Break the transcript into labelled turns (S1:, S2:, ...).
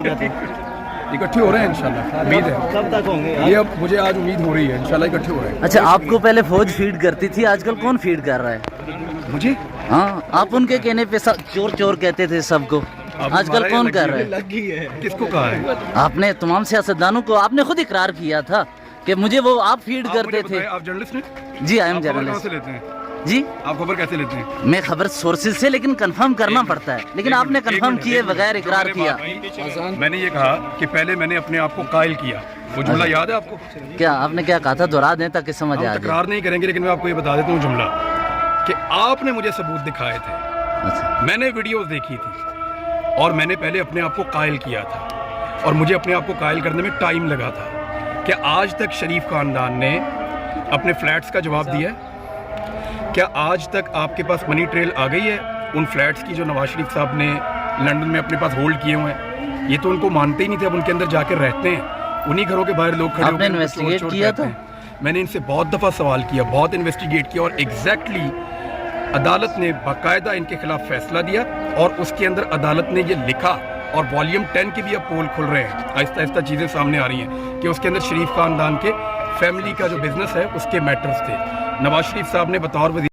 S1: اکٹھے ہو رہے ہیں انشاءاللہ، امید ہے.
S2: کب تک ہوں گے؟
S1: یہ اب مجھے آج امید ہو رہی ہے انشاءاللہ اکٹھے ہو رہے ہیں.
S3: اچھا آپ کو پہلے فوج فیڈ کرتی تھی، آج کل کون فیڈ کر رہا ہے؟
S1: مجھے
S3: ہاں آپ ان کے کہنے پہ چور چور کہتے تھے سب کو، آج کل کون کر رہا ہے؟
S1: کس کو کہا ہے؟
S3: آپ نے تمام سیاستدانوں کو، آپ نے خود اقرار کیا تھا کہ مجھے وہ آپ فیڈ کرتے تھے.
S1: آپ جرنلسٹ ہیں؟
S3: جی آئی ایم
S1: آپ خبر کہاں
S3: جرنلسٹ.
S1: سے لیتے ہیں؟
S3: جی
S1: آپ خبر کیسے لیتے ہیں؟
S3: میں خبر سورسز سے، لیکن کنفرم کرنا پڑتا ہے، لیکن آپ نے کنفرم کیے بغیر اقرار کیا.
S1: میں نے یہ کہا کہ پہلے میں نے اپنے آپ کو قائل کیا. وہ جملہ یاد ہے آپ کو؟
S3: کیا آپ نے کیا کہا تھا؟ دہرا دیں تاکہ سمجھ آ
S1: ہم
S3: جائے.
S1: تکرار نہیں کریں گے، لیکن میں آپ کو یہ بتا دیتا ہوں جملہ کہ آپ نے مجھے ثبوت دکھائے تھے،
S3: اچھا
S1: میں نے ویڈیوز دیکھی تھی، اور میں نے پہلے اپنے آپ کو قائل کیا تھا، اور مجھے اپنے آپ کو قائل کرنے میں ٹائم لگا تھا. کیا آج تک شریف خاندان نے اپنے فلیٹس کا جواب دیا ہے؟ کیا آج تک آپ کے پاس منی ٹریل آ گئی ہے ان فلیٹس کی جو نواز شریف صاحب نے لندن میں اپنے پاس ہولڈ کیے ہوئے ہیں؟ یہ تو ان کو مانتے ہی نہیں تھے، اب ان کے اندر جا کے رہتے ہیں، انہی گھروں کے باہر لوگ کھڑے
S3: آپ
S1: ہو
S3: نے
S1: کے
S3: انویسٹیگیٹ
S1: چور
S3: کیا
S1: کہتے
S3: تھا؟
S1: ہیں. میں نے ان سے بہت دفعہ سوال کیا، بہت انویسٹیگیٹ کیا، اور ایگزیکٹلی عدالت نے باقاعدہ ان کے خلاف فیصلہ دیا، اور اس کے اندر عدالت نے یہ لکھا، اور والیوم 10 کے بھی اب پول کھل رہے ہیں، آہستہ آہستہ چیزیں سامنے آ رہی ہیں کہ اس کے اندر شریف خاندان کے فیملی کا جو بزنس ہے اس کے میٹرز تھے. نواز شریف صاحب نے بطور وزیر